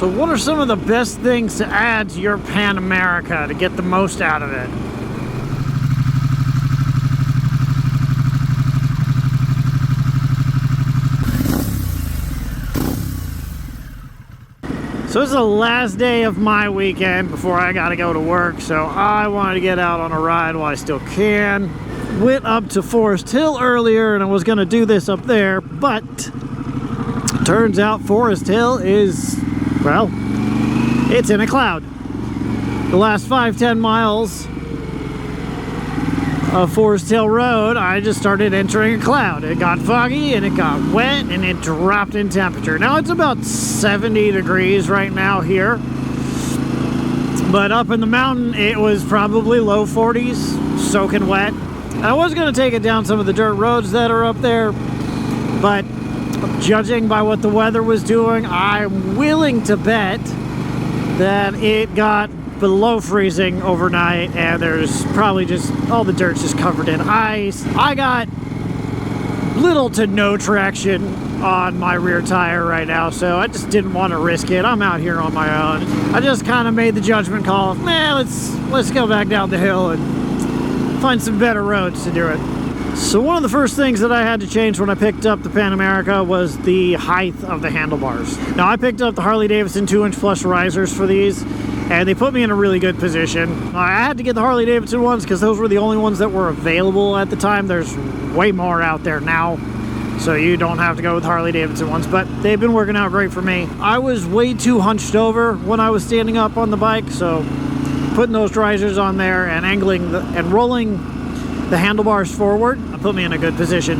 So what are some of the best things to add to your Pan America to get the most out of it? So this is the last day of my weekend before I gotta go to work, so I wanted to get out on a ride while I still can. Went up to Forest Hill earlier and I was gonna do this up there, but turns out Forest Hill is, well, it's in a cloud. The last 5-10 miles of Forest Hill Road, I just started entering a cloud. It got foggy and it got wet and it dropped in temperature. Now it's about 70 degrees right now here, but up in the mountain it was probably low 40s, soaking wet. I was going to take it down some of the dirt roads that are up there, but judging by what the weather was doing, I'm willing to bet that it got below freezing overnight, and there's probably just all the dirt's just covered in ice. I got little to no traction on my rear tire right now, so I just didn't want to risk it. I'm out here on my own. I just kind of made the judgment call, man, let's go back down the hill and find some better roads to do it. So one of the first things that I had to change when I picked up the Pan America was the height of the handlebars. Now I picked up the Harley Davidson 2-inch flush risers for these, and they put me in a really good position. I had to get the Harley Davidson ones because those were the only ones that were available at the time. There's way more out there now, so you don't have to go with Harley Davidson ones, but they've been working out great for me. I was way too hunched over when I was standing up on the bike, so putting those risers on there and angling and rolling the handlebars forward put me in a good position.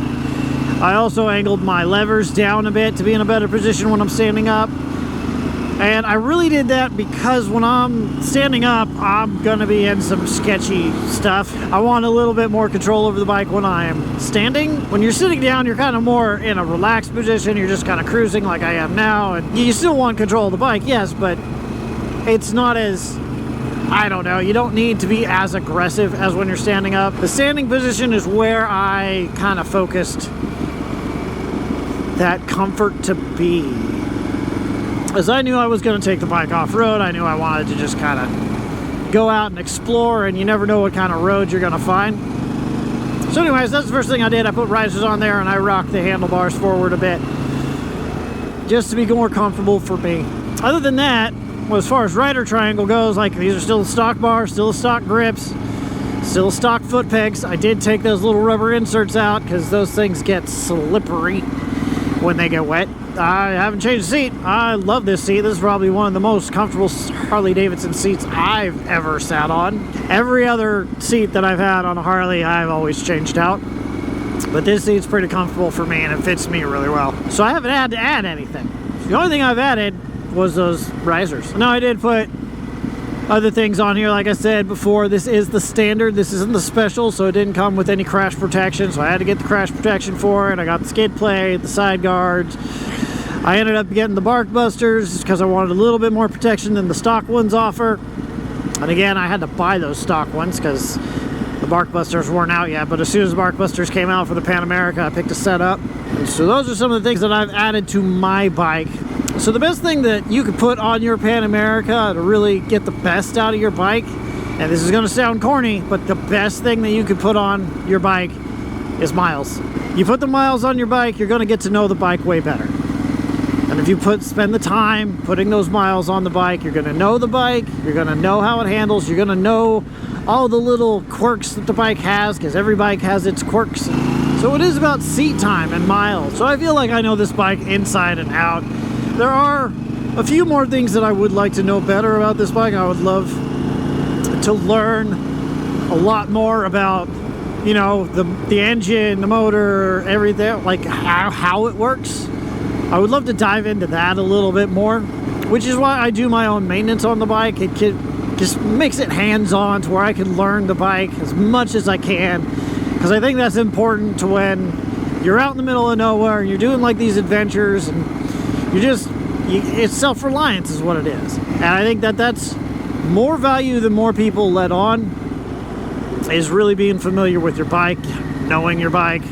I also angled my levers down a bit to be in a better position when I'm standing up. And I really did that because when I'm standing up, I'm gonna be in some sketchy stuff. I want a little bit more control over the bike when I am standing. When you're sitting down, you're kind of more in a relaxed position. You're just kind of cruising like I am now. And you still want control of the bike, yes, but it's not as, I don't know, you don't need to be as aggressive as when you're standing up. The standing position is where I kind of focused that comfort to be. As I knew I was going to take the bike off-road, I knew I wanted to just kind of go out and explore, and you never know what kind of road you're going to find. So anyways, that's the first thing I did. I put risers on there and I rocked the handlebars forward a bit just to be more comfortable for me. Other than that, well, as far as rider triangle goes, like these are still the stock bars, still the stock grips, still the stock foot pegs. I did take those little rubber inserts out because those things get slippery when they get wet. I haven't changed the seat. I love this seat. This is probably one of the most comfortable Harley Davidson seats I've ever sat on. Every other seat that I've had on a Harley, I've always changed out. But this seat's pretty comfortable for me and it fits me really well. So I haven't had to add anything. The only thing I've added was those risers. Now I did put other things on here. Like I said before, this is the standard. This isn't the special, so it didn't come with any crash protection. So I had to get the crash protection for it. I got the skid plate, the side guards. I ended up getting the bark busters because I wanted a little bit more protection than the stock ones offer. And again, I had to buy those stock ones because the bark busters weren't out yet. But as soon as the bark busters came out for the Pan America, I picked a set up. And so those are some of the things that I've added to my bike. So the best thing that you could put on your Pan America to really get the best out of your bike, and this is going to sound corny, but the best thing that you could put on your bike is miles. You put the miles on your bike, you're going to get to know the bike way better. And if you spend the time putting those miles on the bike, you're going to know the bike, you're going to know how it handles, you're going to know all the little quirks that the bike has, because every bike has its quirks. So it is about seat time and miles. So I feel like I know this bike inside and out. There are a few more things that I would like to know better about this bike. I would love to learn a lot more about, you know, the engine, the motor, everything, like how it works. I would love to dive into that a little bit more, which is why I do my own maintenance on the bike. It just makes it hands-on to where I can learn the bike as much as I can, because I think that's important to when you're out in the middle of nowhere and you're doing like these adventures and it's self-reliance is what it is. And I think that that's more value than more people let on, is really being familiar with your bike, knowing your bike.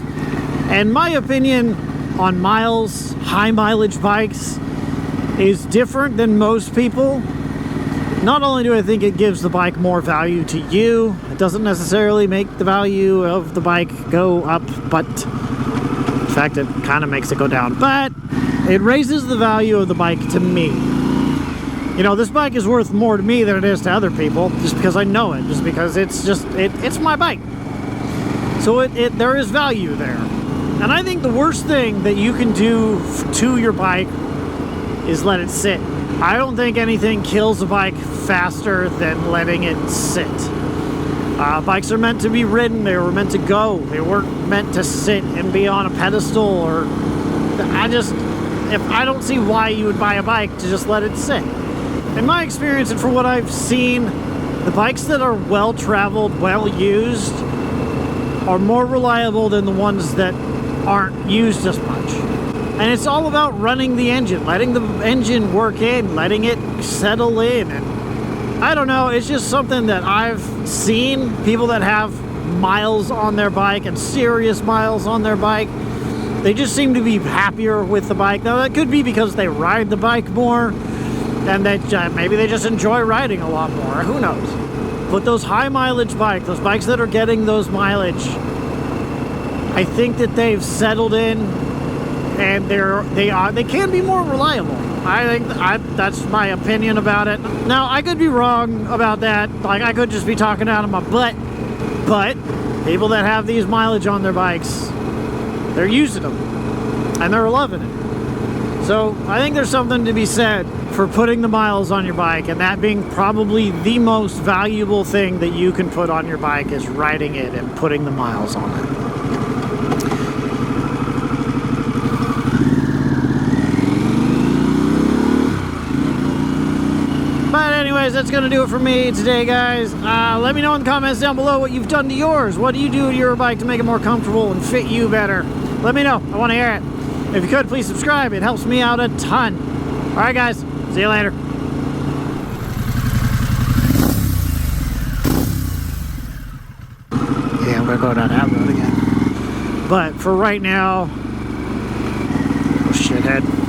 And my opinion on miles, high mileage bikes, is different than most people. Not only do I think it gives the bike more value to you, it doesn't necessarily make the value of the bike go up, but in fact it kind of makes it go down, but it raises the value of the bike to me. You know, this bike is worth more to me than it is to other people, just because I know it, just because it's my bike. So there is value there. And I think the worst thing that you can do to your bike is let it sit. I don't think anything kills a bike faster than letting it sit. Bikes are meant to be ridden. They were meant to go. They weren't meant to sit and be on a pedestal. Or if I don't see why you would buy a bike to just let it sit. In my experience and for what I've seen, the bikes that are well traveled, well used, are more reliable than the ones that aren't used as much. And it's all about running the engine, letting the engine work in, letting it settle in. And I don't know, it's just something that I've seen. People that have miles on their bike and serious miles on their bike, they just seem to be happier with the bike. Now that could be because they ride the bike more and that maybe they just enjoy riding a lot more, who knows. But those high mileage bikes, those bikes that are getting those mileage, I think that they've settled in and they can be more reliable. I think that's my opinion about it. Now, I could be wrong about that. Like, I could just be talking out of my butt. But people that have these mileage on their bikes, they're using them and they're loving it. So I think there's something to be said for putting the miles on your bike, and that being probably the most valuable thing that you can put on your bike is riding it and putting the miles on it. But anyways, that's going to do it for me today, guys. Let me know in the comments down below what you've done to yours. What do you do to your bike to make it more comfortable and fit you better? Let me know. I want to hear it. If you could, please subscribe. It helps me out a ton. All right, guys. See you later. Yeah, I'm going to go down that road again. But for right now, oh, shithead.